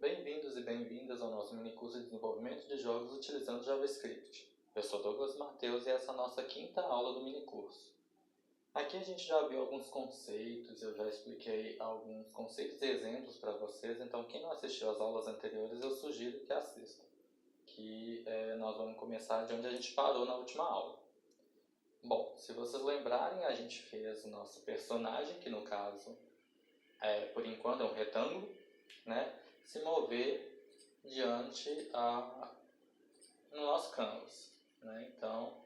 Bem-vindos e bem-vindas ao nosso mini curso de desenvolvimento de jogos utilizando JavaScript. Eu sou Douglas Matheus e essa é a nossa quinta aula do mini curso. Aqui a gente já viu alguns conceitos, eu já expliquei alguns conceitos e exemplos para vocês, então quem não assistiu às aulas anteriores eu sugiro que assista, que nós vamos começar de onde a gente parou na última aula. Bom, se vocês lembrarem, a gente fez o nosso personagem, que no caso, por enquanto é um retângulo, né? Se mover diante no nosso canvas, né? Então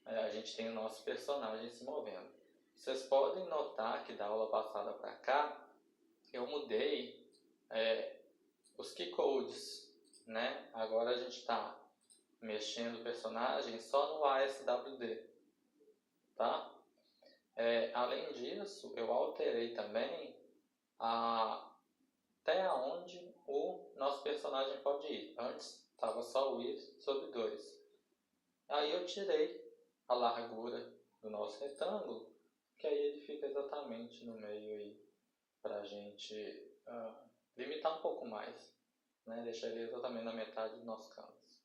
a gente tem o nosso personagem se movendo. Vocês podem notar que da aula passada para cá eu mudei os keycodes, né? Agora a gente está mexendo o personagem só no ASWD, tá? Além disso, eu alterei também até onde o nosso personagem pode ir. Antes estava só o ir sobre 2. Aí eu tirei a largura do nosso retângulo, que aí ele fica exatamente no meio aí, para a gente limitar um pouco mais, né? Deixar ele exatamente na metade do nosso canvas.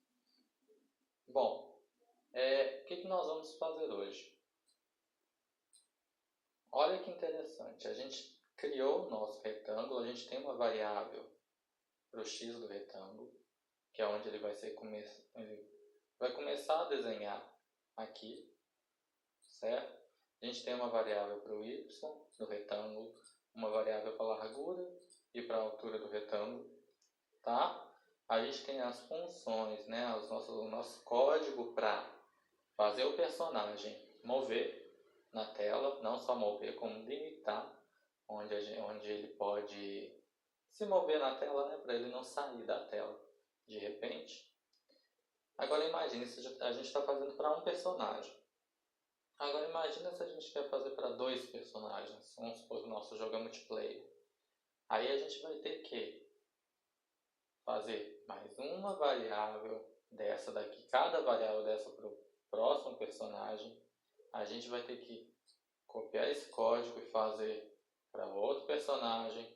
Bom, o que nós vamos fazer hoje? Olha que interessante, a gente criou o nosso retângulo, a gente tem uma variável para o x do retângulo, que é onde ele vai começar a desenhar aqui, certo? A gente tem uma variável para o y do retângulo, uma variável para a largura e para a altura do retângulo, tá? A gente tem as funções, né? O nosso código para fazer o personagem mover na tela, não só mover, como limitar onde ele pode se mover na tela, né? Para ele não sair da tela de repente. Agora imagine se a gente está fazendo para um personagem. Agora imagina se a gente quer fazer para 2 personagens. Vamos supor que o nosso jogo é multiplayer. Aí a gente vai ter que fazer mais uma variável dessa daqui. Cada variável dessa para o próximo personagem. A gente vai ter que copiar esse código e fazer para outro personagem.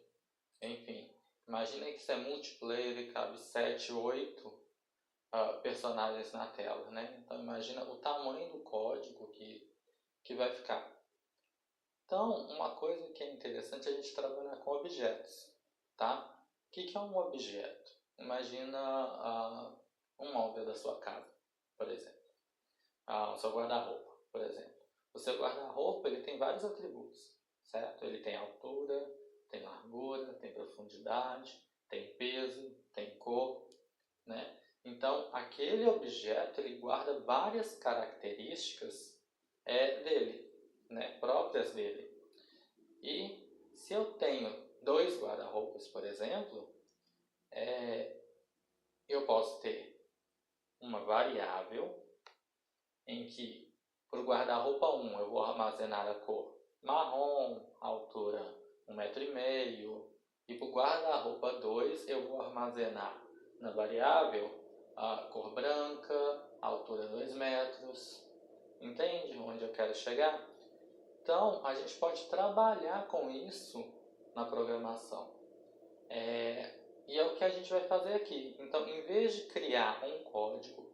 Enfim, imagina que isso é multiplayer e cabe 7, 8 personagens na tela, né? Então imagina o tamanho do código que vai ficar. Então, uma coisa que é interessante é a gente trabalhar com objetos, tá? O que é um objeto? Imagina um móvel da sua casa, por exemplo. O seu guarda-roupa, por exemplo. O seu guarda-roupa ele tem vários atributos, certo? Ele tem altura, tem largura, tem profundidade, tem peso, tem cor, né? Então, aquele objeto ele guarda várias características dele, né? Próprias dele. E se eu tenho 2 guarda-roupas, por exemplo, eu posso ter uma variável em que para o guarda-roupa 1 eu vou armazenar a cor marrom, altura 1,5 m, e para o guarda-roupa 2 eu vou armazenar na variável a cor branca, altura 2 metros. Entende onde eu quero chegar? Então, a gente pode trabalhar com isso na programação. E é o que a gente vai fazer aqui. Então, em vez de criar um código,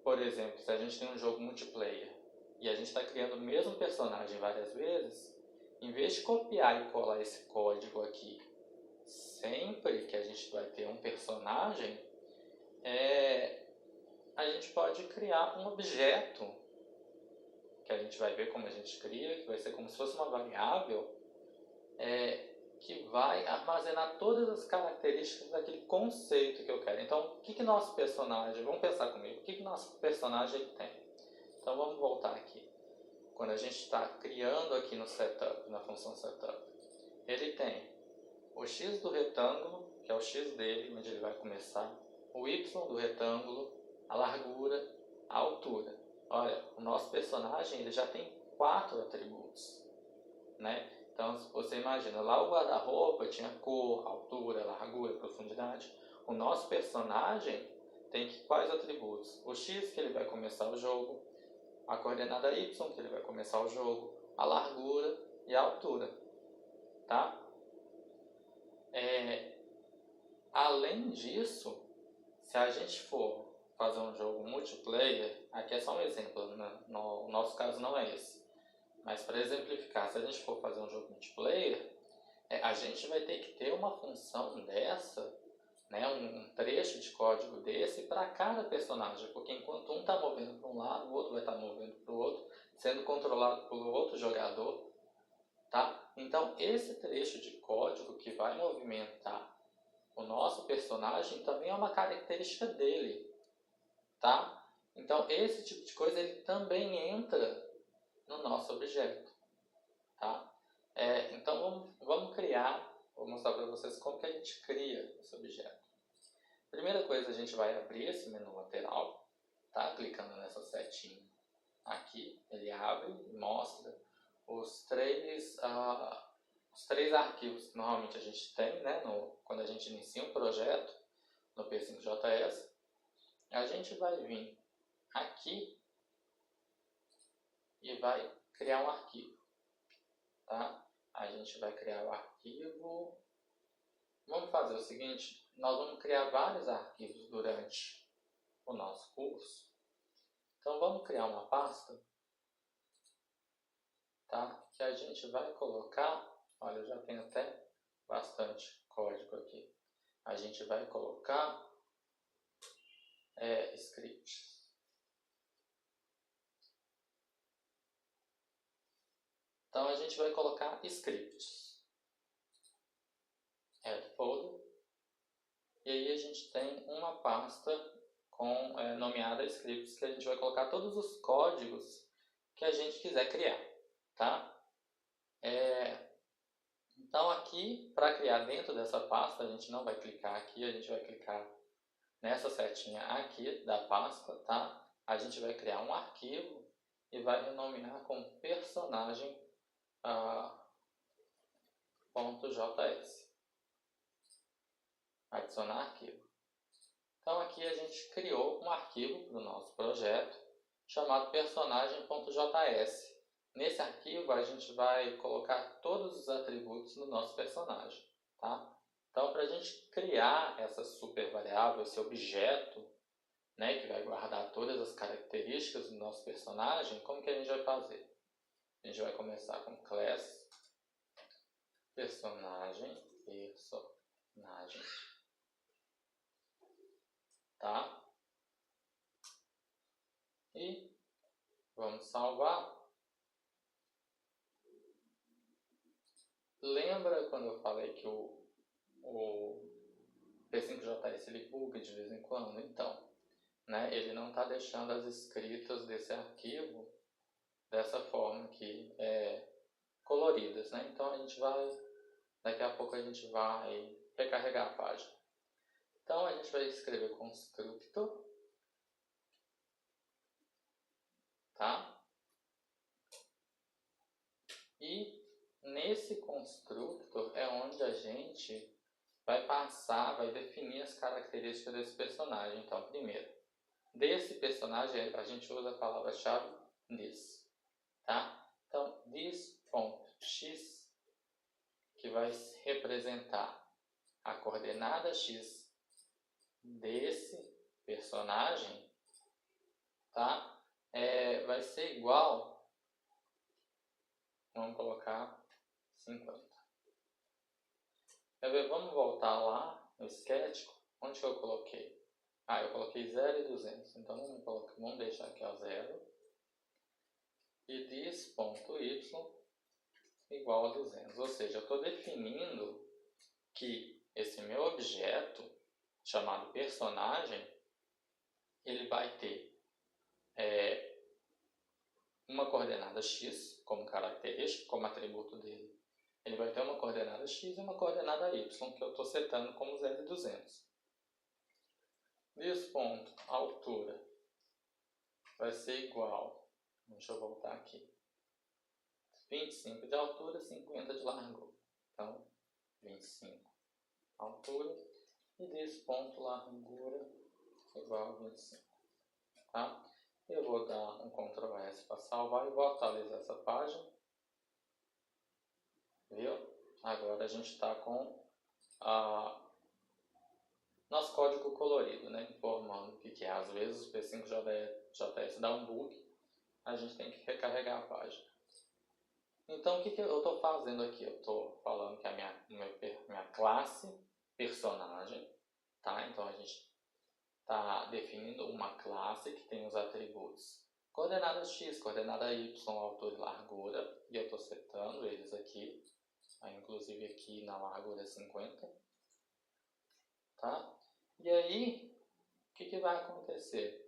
por exemplo, se a gente tem um jogo multiplayer e a gente está criando o mesmo personagem várias vezes, em vez de copiar e colar esse código aqui sempre que a gente vai ter um personagem, a gente pode criar um objeto que a gente vai ver como a gente cria, que vai ser como se fosse uma variável que vai armazenar todas as características daquele conceito que eu quero. Então, o que nosso personagem, vamos pensar comigo, o que nosso personagem ele tem? Então, vamos voltar aqui. Quando a gente está criando aqui no setup, na função setup, ele tem o x do retângulo, que é o x dele, onde ele vai começar, o y do retângulo, a largura, a altura. Olha, o nosso personagem ele já tem 4 atributos, né? Então, se você imagina, lá o guarda-roupa tinha cor, altura, largura, profundidade. O nosso personagem tem quais atributos? O x, que ele vai começar o jogo, a coordenada y, que ele vai começar o jogo, a largura e a altura, tá? Além disso, se a gente for fazer um jogo multiplayer, aqui é só um exemplo, né? No nosso caso não é esse. Mas para exemplificar, se a gente for fazer um jogo multiplayer, a gente vai ter que ter uma função dessa, né, um trecho de código desse para cada personagem, porque enquanto um está movendo para um lado, o outro vai estar movendo para o outro, sendo controlado por outro jogador, tá? Então esse trecho de código que vai movimentar o nosso personagem também é uma característica dele, tá? Então esse tipo de coisa ele também entra no nosso objeto, tá? Então vamos criar, vou mostrar para vocês como que a gente cria esse objeto. Primeira coisa, a gente vai abrir esse menu lateral, tá? Clicando nessa setinha aqui, ele abre e mostra os três arquivos que normalmente a gente tem, né? Quando a gente inicia um projeto no P5JS. A gente vai vir aqui e vai criar um arquivo, tá? A gente vai criar o arquivo. Vamos fazer o seguinte, nós vamos criar vários arquivos durante o nosso curso. Então vamos criar uma pasta, tá? Que a gente vai colocar, olha, eu já tenho até bastante código aqui. A gente vai colocar scripts. Então a gente vai colocar scripts. Add folder. E aí a gente tem uma pasta nomeada scripts, que a gente vai colocar todos os códigos que a gente quiser criar, tá? Então aqui, para criar dentro dessa pasta, a gente não vai clicar aqui, a gente vai clicar nessa setinha aqui da pasta, tá? A gente vai criar um arquivo e vai renominar como personagem.js. Adicionar arquivo. Então aqui a gente criou um arquivo para o nosso projeto chamado personagem.js. Nesse arquivo a gente vai colocar todos os atributos do nosso personagem, tá? Então para a gente criar essa super variável, esse objeto, né, que vai guardar todas as características do nosso personagem, como que a gente vai fazer? A gente vai começar com class personagem, tá? E vamos salvar. Lembra quando eu falei que o P5JS ele buga de vez em quando? Então, né, ele não está deixando as escritas desse arquivo dessa forma aqui, coloridas, né? Então a gente vai, daqui a pouco a gente vai recarregar a página. Então a gente vai escrever constructor, tá? E nesse constructor é onde a gente vai vai definir as características desse personagem. Então, primeiro, desse personagem a gente usa a palavra-chave this, tá? Então, this.x, que vai representar a coordenada x desse personagem, tá? Vai ser igual, vamos colocar 50. Quer ver? Vamos voltar lá no sketch. Onde que eu coloquei? Eu coloquei 0 e 200. Então vamos deixar aqui a 0. E this.y igual a 200. Ou seja, eu estou definindo que esse meu objeto, chamado personagem, ele vai ter uma coordenada x como característica, como atributo dele. Ele vai ter uma coordenada x e uma coordenada y, que eu estou setando como 0 e 200. This.altura vai ser igual, deixa eu voltar aqui, 25 de altura, 50 de largura. Então, 25 altura e this.largura igual a 25. Tá? Eu vou dar um Ctrl S para salvar e vou atualizar essa página. Viu? Agora a gente está com código colorido, né, informando o que é. Às vezes o P5JS dá um bug, a gente tem que recarregar a página. Então, o que eu estou fazendo aqui? Eu estou falando que a minha classe personagem, tá? Então, a gente está definindo uma classe que tem os atributos coordenada x, coordenada y, altura e largura, e eu estou setando eles aqui, inclusive aqui na largura 50, tá? E aí, o que vai acontecer?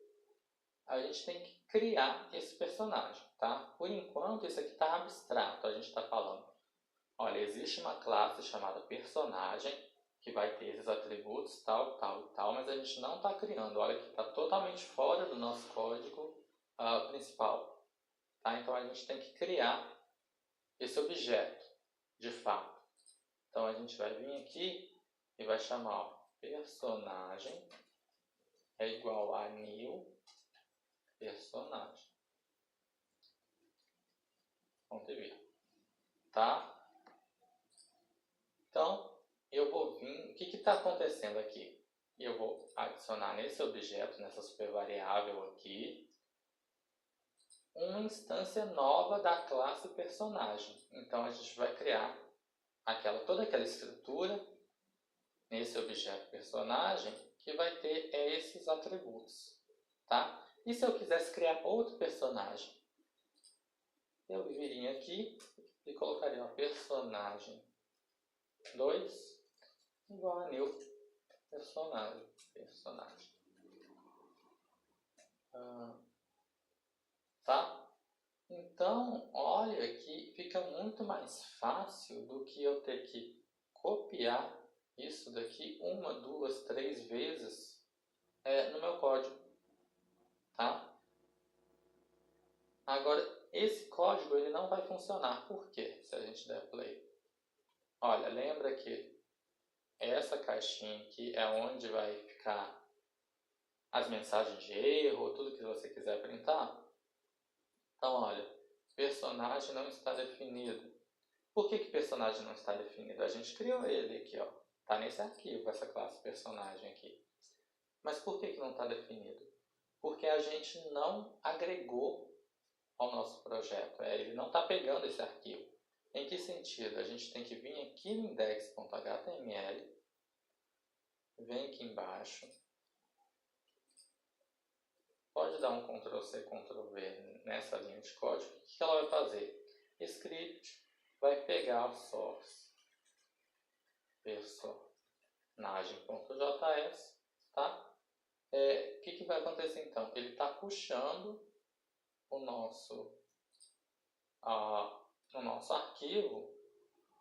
A gente tem que criar esse personagem, tá? Por enquanto, isso aqui está abstrato. A gente está falando, olha, existe uma classe chamada personagem que vai ter esses atributos tal, tal e tal, mas a gente não está criando. Olha que está totalmente fora do nosso código principal, tá? Então, a gente tem que criar esse objeto, de fato. Então, a gente vai vir aqui e vai chamar, ó, personagem é igual a new personagem. Ponto e vírgula. Tá? Então, eu vou vir... O que está acontecendo aqui? Eu vou adicionar nesse objeto, nessa supervariável aqui, uma instância nova da classe personagem. Então, a gente vai criar toda aquela estrutura nesse objeto personagem que vai ter esses atributos. Tá? E se eu quisesse criar outro personagem? Eu viria aqui e colocaria uma personagem 2 igual a new personagem. Tá? Então, olha que fica muito mais fácil do que eu ter que copiar isso daqui 1, 2, 3 vezes no meu código. Tá? Agora, esse código ele não vai funcionar. Por quê? Se a gente der play. Olha, lembra que essa caixinha aqui é onde vai ficar as mensagens de erro, tudo que você quiser printar? Então, olha, personagem não está definido. Por que personagem não está definido? A gente criou ele aqui, ó. Está nesse arquivo, essa classe personagem aqui. Mas por que não está definido? Porque a gente não agregou ao nosso projeto. Ele não está pegando esse arquivo. Em que sentido? A gente tem que vir aqui no index.html, vem aqui embaixo, pode dar um Ctrl+C, Ctrl+V nessa linha de código. O que ela vai fazer? Script vai pegar o source personagem.js, tá? O que vai acontecer então? Ele está puxando o nosso arquivo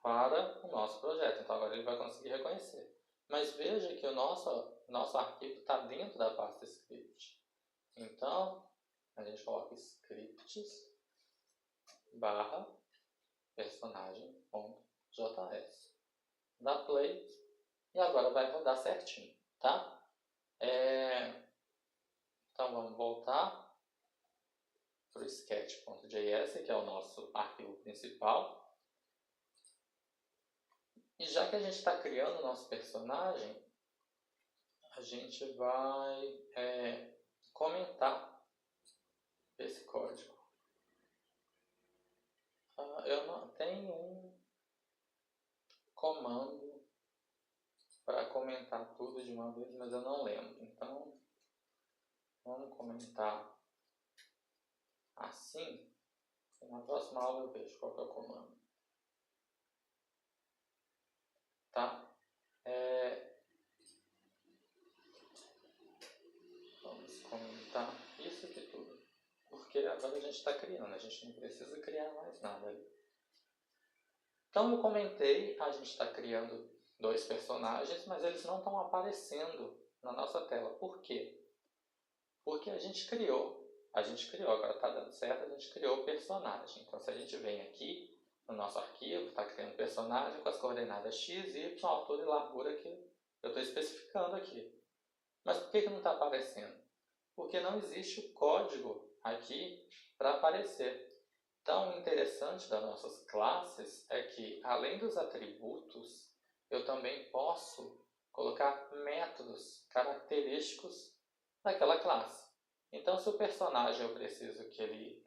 para o nosso projeto. Então agora ele vai conseguir reconhecer. Mas veja que o nosso arquivo está dentro da pasta script. Então a gente coloca scripts barra personagem.js. Dá play e agora vai rodar certinho, tá? Então vamos voltar para o sketch.js, que é o nosso arquivo principal. E já que a gente está criando o nosso personagem, a gente vai comentar esse código. Eu não tenho um comando para comentar tudo de uma vez, mas eu não lembro. Então, vamos comentar assim. E na próxima aula eu vejo qual que é o comando. Tá? Vamos comentar isso aqui tudo. Porque agora a gente está criando, a gente não precisa criar mais nada ali. Então eu comentei, a gente está criando 2 personagens, mas eles não estão aparecendo na nossa tela. Por quê? Porque a gente criou, agora está dando certo, a gente criou o personagem. Então se a gente vem aqui no nosso arquivo, está criando um personagem com as coordenadas x, y, altura e largura que eu estou especificando aqui. Mas por que não está aparecendo? Porque não existe o código aqui para aparecer. Então, o interessante das nossas classes é que, além dos atributos, eu também posso colocar métodos característicos daquela classe. Então, se o personagem eu preciso que ele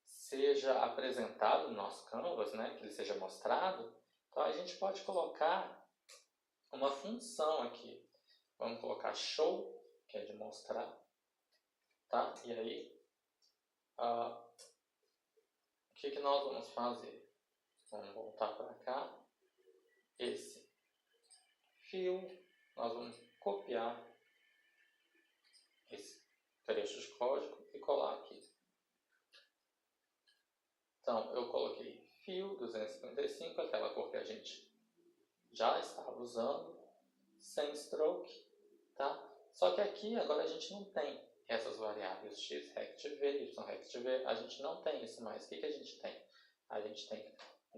seja apresentado no nosso canvas, né, que ele seja mostrado, então a gente pode colocar uma função aqui. Vamos colocar show, que é de mostrar, tá? E aí, o que nós vamos fazer? Vamos voltar para cá. Esse fio, nós vamos copiar esse trecho de código e colar aqui. Então, eu coloquei fio 255, aquela cor que a gente já estava usando, sem stroke, tá? Só que aqui agora a gente não tem essas variáveis x, rect_v, y, rect_v, a gente não tem isso mais. O que a gente tem? A gente tem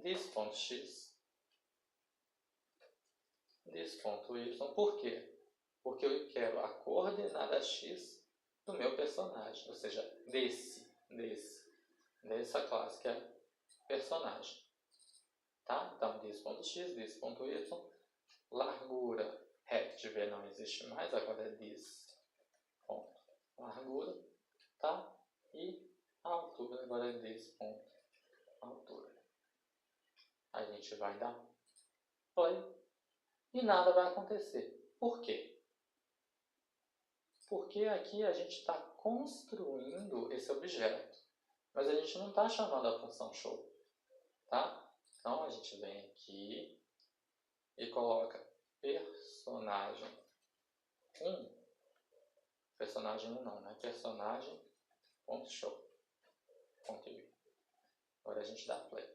this.x, this.y. Por quê? Porque eu quero a coordenada x do meu personagem, ou seja, dessa classe que é personagem. Tá? Então, this.x, this.y, largura, rect_v não existe mais, agora é this.largura, tá? E a altura agora é this.altura. A gente vai dar play e nada vai acontecer. Por quê? Porque aqui a gente está construindo esse objeto, mas a gente não está chamando a função show, tá? Então a gente vem aqui e coloca personagem 1, personagem 1 não, né? Personagem.show. Agora a gente dá play.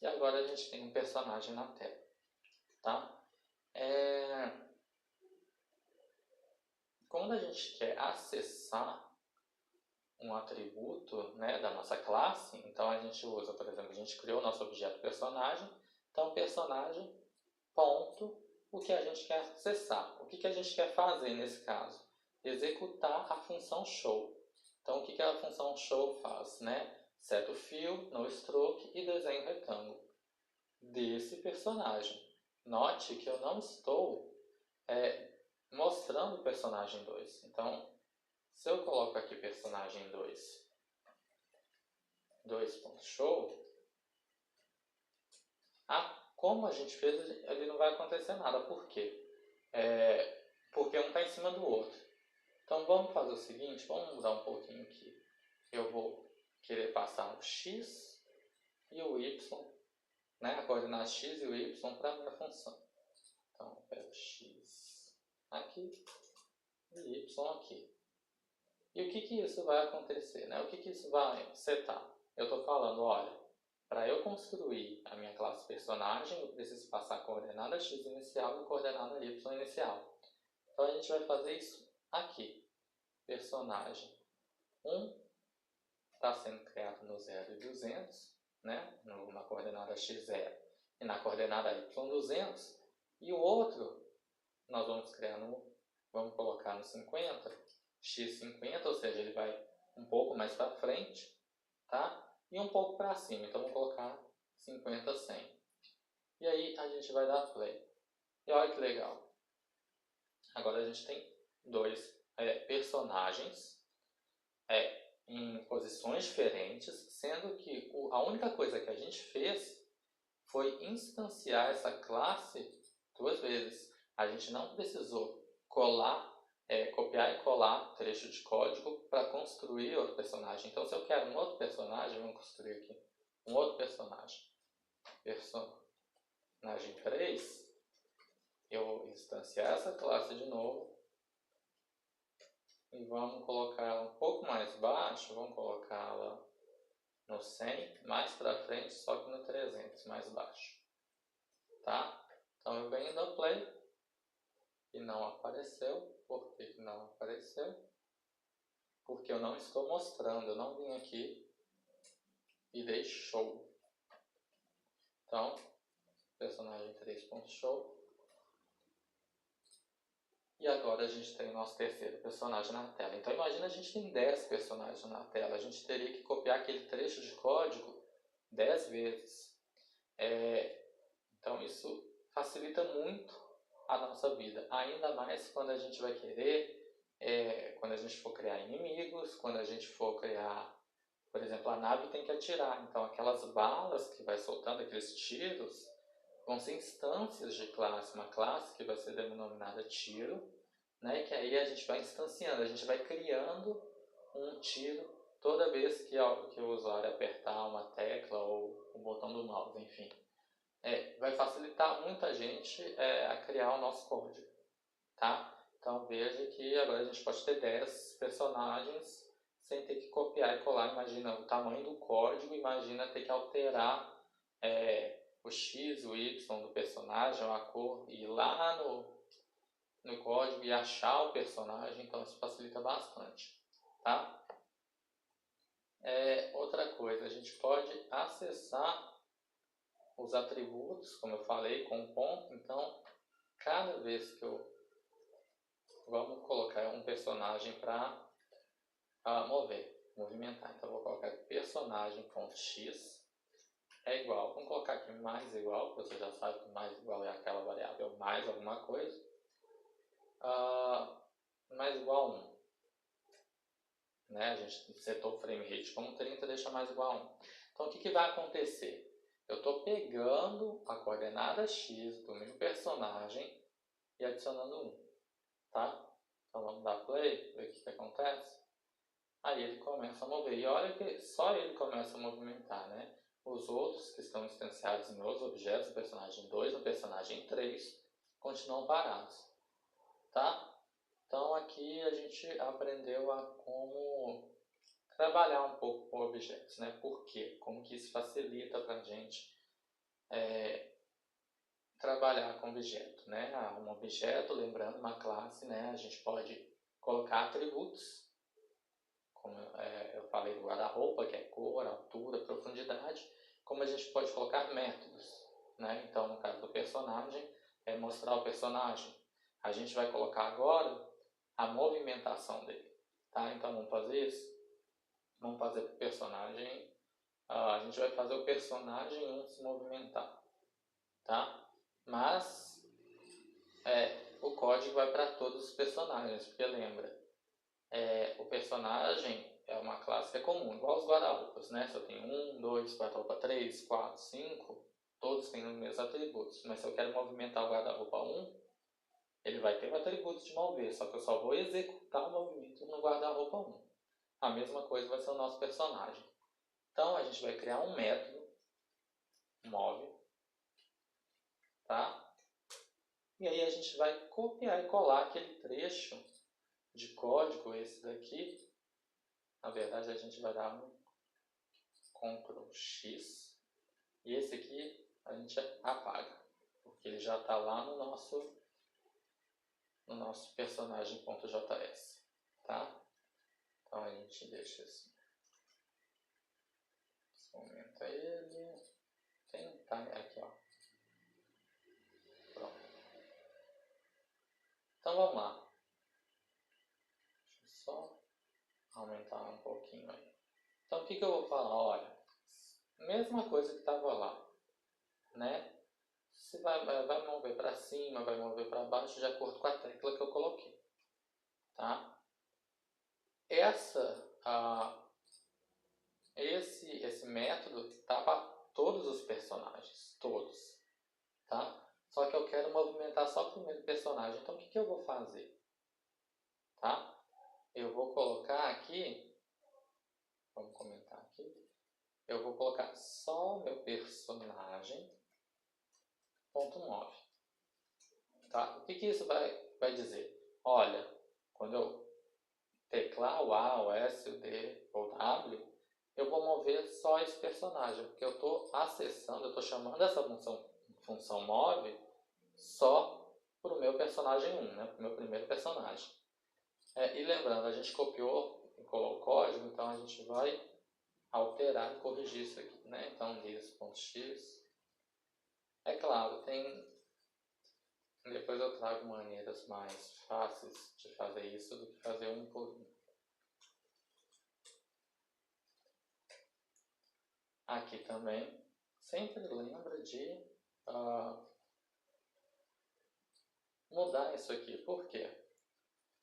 E agora a gente tem um personagem na tela, tá? Quando a gente quer acessar um atributo, né, da nossa classe, então a gente usa, por exemplo, a gente criou o nosso objeto personagem, então personagem ponto, o que a gente quer acessar. O que a gente quer fazer nesse caso? Executar a função show. Então o que a função show faz, né? Seta o fio, no stroke e desenha o retângulo desse personagem. Note que eu não estou mostrando o personagem 2. Então, se eu coloco aqui personagem 2.show, como a gente fez, ali não vai acontecer nada. Por quê? Porque um está em cima do outro. Então, vamos fazer o seguinte, vamos mudar um pouquinho aqui. Eu vou querer passar o x e o y, né, a coordenada x e o y para a minha função. Então, eu pego x aqui e y aqui. E o que isso vai acontecer? Né? O que isso vai setar? Eu estou falando, olha, para eu construir a minha classe personagem, eu preciso passar a coordenada x inicial e a coordenada y inicial. Então, a gente vai fazer isso aqui. Personagem 1 está sendo criado no 0 e 200, né? Na coordenada x0 e na coordenada y200. E o outro, nós vamos colocar no 50, x50, ou seja, ele vai um pouco mais para frente, tá? E um pouco para cima, então vamos colocar 50, 100. E aí a gente vai dar play. E olha que legal. Agora a gente tem dois personagens em posições diferentes, sendo que a única coisa que a gente fez foi instanciar essa classe 2 vezes. A gente não precisou copiar e colar trecho de código para construir outro personagem. Então, se eu quero um outro personagem, vamos construir aqui um outro personagem. Personagem 3, eu vou instanciar essa classe de novo e vamos colocá-la um pouco mais baixo, vamos colocá-la no 100, mais para frente, só que no 300, mais baixo. Tá? Então eu venho no play e não apareceu. Por que não apareceu? Porque eu não estou mostrando, eu não vim aqui e dei show. Então, personagem 3.show. E agora a gente tem o nosso terceiro personagem na tela. Então imagina a gente tem 10 personagens na tela. A gente teria que copiar aquele trecho de código 10 vezes. Então isso facilita muito a nossa vida, ainda mais quando a gente vai querer, quando a gente for criar inimigos, quando a gente for criar, por exemplo, a nave tem que atirar, então aquelas balas que vai soltando, aqueles tiros, vão ser instâncias de classe, uma classe que vai ser denominada tiro, né, que aí a gente vai instanciando, a gente vai criando um tiro toda vez que o usuário apertar uma tecla ou o botão do mouse, enfim. Vai facilitar muito a gente a criar o nosso código, tá? Então veja que agora a gente pode ter 10 personagens sem ter que copiar e colar. Imagina o tamanho do código, imagina ter que alterar o X, o Y do personagem, a cor, e ir lá no código e achar o personagem, então isso facilita bastante, tá? Outra coisa, a gente pode acessar os atributos, como eu falei, com um ponto. Então, cada vez que vamos colocar um personagem para movimentar. Então, eu vou colocar personagem.x é igual. Vamos colocar aqui mais igual, você já sabe que mais igual é aquela variável mais alguma coisa. Mais igual a 1. Né? A gente setou o frame rate como 30, deixa mais igual a 1. Então, o que vai acontecer? Eu estou pegando a coordenada x do meu personagem e adicionando 1. Tá? Então, vamos dar play, ver o que acontece. Aí ele começa a mover. E olha que só ele começa a movimentar, né? Os outros que estão instanciados em outros objetos, no personagem 2, no personagem 3, continuam parados. Tá? Então aqui a gente aprendeu a como trabalhar um pouco com objetos, né? Por quê? Como que isso facilita para a gente trabalhar com objeto, né? Um objeto, lembrando, uma classe, né? A gente pode colocar atributos, como eu falei do guarda-roupa, que é cor, altura, profundidade, como a gente pode colocar métodos, né? Então, no caso do personagem, é mostrar o personagem. A gente vai colocar agora a movimentação dele, tá? Então, vamos fazer isso? Vamos fazer para o personagem, a gente vai fazer o personagem 1 se movimentar, tá? Mas, o código vai para todos os personagens, porque lembra, o personagem é uma classe que é comum, igual os guarda-roupas, né? Se eu tenho 1, 2, guarda-roupa 3, 4, 5, todos têm os mesmos atributos. Mas se eu quero movimentar o guarda-roupa 1, ele vai ter o atributo de mover, só que eu só vou executar o movimento no guarda-roupa 1. A mesma coisa vai ser o nosso personagem. Então a gente vai criar um método move, tá? E aí a gente vai copiar e colar aquele trecho de código, esse daqui. Na verdade, a gente vai dar um Ctrl X e esse aqui a gente apaga, porque ele já está lá no nosso personagem.js, tá? Então a gente deixa assim. Aumenta ele. Tá aqui, ó. Pronto. Então vamos lá. Deixa eu só aumentar um pouquinho aí. Então o que eu vou falar? Olha, mesma coisa que estava lá, né? Você vai mover para cima, vai mover para baixo de acordo com a tecla que eu coloquei, tá? Esse método tá para todos os personagens, todos, tá? Só que eu quero movimentar só o primeiro personagem, então o que eu vou fazer? Tá? Eu vou colocar aqui, vamos comentar aqui, eu vou colocar só o meu personagem ponto .move, tá? O que isso vai dizer? Olha, quando eu teclar o A, o S, o D ou o W, eu vou mover só esse personagem, porque eu estou acessando, eu estou chamando essa função move só para o meu personagem 1, né? Para o meu primeiro personagem. E lembrando, a gente copiou e colocou o código, então a gente vai alterar e corrigir isso aqui, né? Então, this.x. É claro, depois eu trago maneiras mais fáceis de fazer isso do que fazer um por um. Aqui também, sempre lembra de mudar isso aqui. Por quê?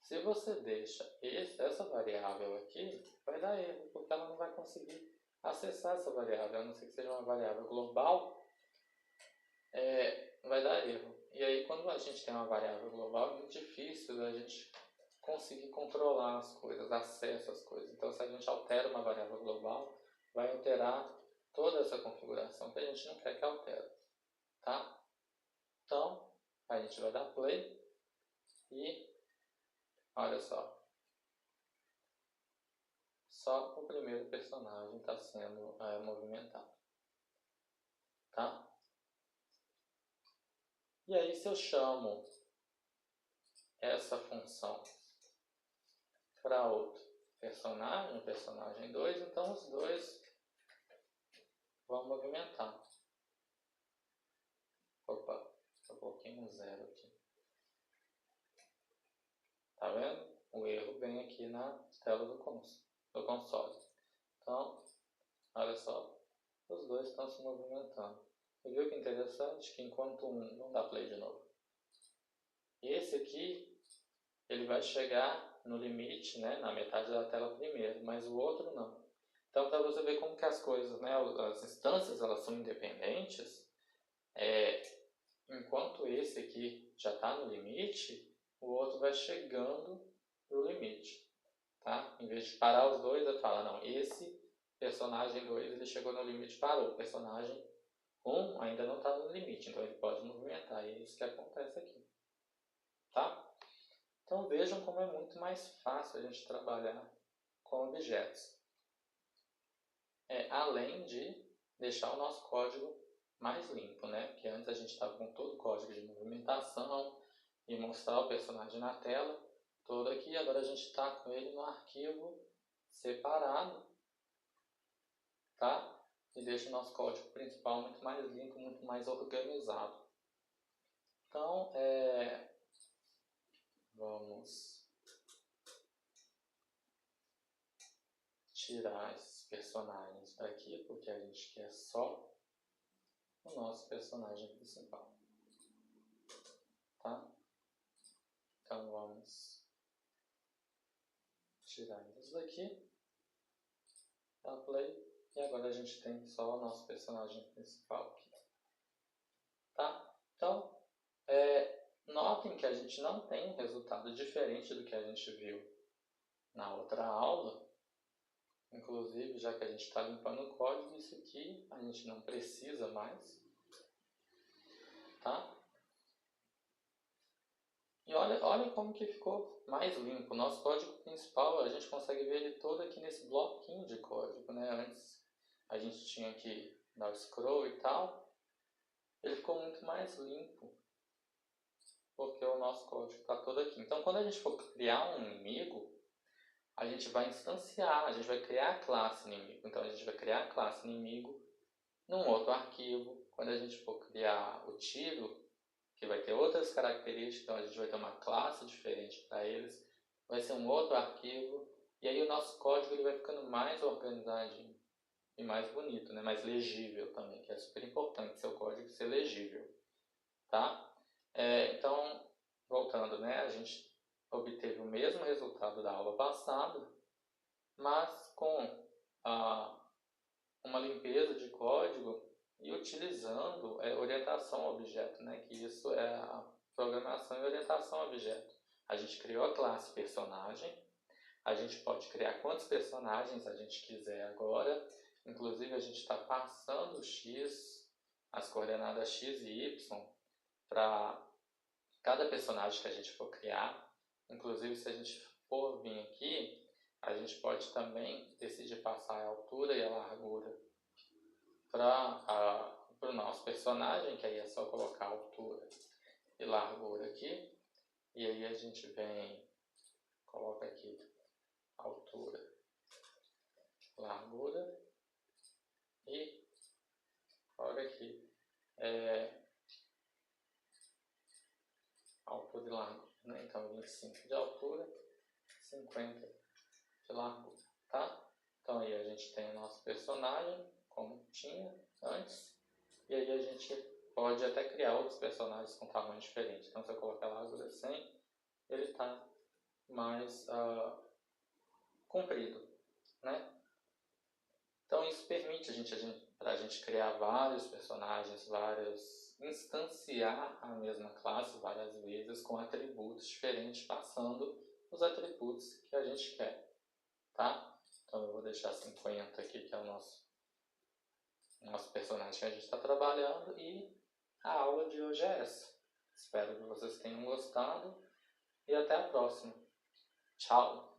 Se você deixa essa variável aqui, vai dar erro, porque ela não vai conseguir acessar essa variável, a não ser que seja uma variável global, vai dar erro. E aí, quando a gente tem uma variável global, é muito difícil a gente conseguir controlar as coisas, acesso às coisas. Então, se a gente altera uma variável global, vai alterar toda essa configuração que a gente não quer que altere, tá? Então, a gente vai dar play e olha só o primeiro personagem está sendo movimentado, tá? E aí, se eu chamo essa função para outro personagem, o personagem 2, então os dois vão movimentar. Opa, eu coloquei um 0 aqui. Tá vendo? O erro vem aqui na tela do console. Então, olha só, os dois estão se movimentando. E viu que interessante? Que enquanto um, vamos dar play de novo. Esse aqui, ele vai chegar no limite, né, na metade da tela primeiro, mas o outro não. Então, para você ver como que as coisas, né, as instâncias, elas são independentes, enquanto esse aqui já está no limite, o outro vai chegando no limite, tá? Em vez de parar os dois, ele fala, não, esse personagem 2 ele chegou no limite, parou. O personagem 1 ainda não está no limite, então ele pode movimentar. E é isso que acontece aqui, tá? Então vejam como é muito mais fácil a gente trabalhar com objetos. Além de deixar o nosso código mais limpo, né? Porque antes a gente estava com todo o código de movimentação e mostrar o personagem na tela, todo aqui. Agora a gente está com ele no arquivo separado, tá? E deixa o nosso código principal muito mais limpo, muito mais organizado. Então, vamos tirar esses personagens daqui, porque a gente quer só o nosso personagem principal, tá? Então vamos tirar eles daqui, dar play, e agora a gente tem só o nosso personagem principal aqui, tá? Então, notem que a gente não tem um resultado diferente do que a gente viu na outra aula. Inclusive, já que a gente está limpando o código, isso aqui a gente não precisa mais, tá? E olha como que ficou mais limpo. O nosso código principal, a gente consegue ver ele todo aqui nesse bloquinho de código, né? Antes a gente tinha que dar o scroll e tal. Ele ficou muito mais limpo, porque o nosso código está todo aqui. Então, quando a gente for criar um inimigo, a gente vai instanciar, a gente vai criar a classe inimigo. Então, a gente vai criar a classe inimigo num outro arquivo. Quando a gente for criar o tiro, que vai ter outras características, então a gente vai ter uma classe diferente para eles, vai ser um outro arquivo, e aí o nosso código ele vai ficando mais organizadinho e mais bonito, né? Mais legível também, que é super importante seu código ser legível, tá? Então, voltando, né? A gente obteve o mesmo resultado da aula passada, mas com uma limpeza de código e utilizando orientação a objeto, né? Que isso é a programação e orientação a objeto. A gente criou a classe personagem, a gente pode criar quantos personagens a gente quiser agora, inclusive a gente está passando as coordenadas x e y para cada personagem que a gente for criar. Inclusive, se a gente for vir aqui, a gente pode também decidir passar a altura e a largura para o nosso personagem, que aí é só colocar altura e largura aqui. E aí a gente coloca aqui altura, largura e coloca aqui altura e largura, né? Então 25 de altura, 50 de largura, tá? Então aí a gente tem o nosso personagem, como tinha antes, e aí a gente pode até criar outros personagens com tamanho diferente. Então, se eu colocar a largura 100, ele está mais comprido, né? Então, isso permite a gente criar vários personagens, instanciar a mesma classe várias vezes com atributos diferentes, passando os atributos que a gente quer, tá? Então, eu vou deixar 50 aqui, que é o nosso personagem que a gente está trabalhando, e a aula de hoje é essa. Espero que vocês tenham gostado e até a próxima. Tchau!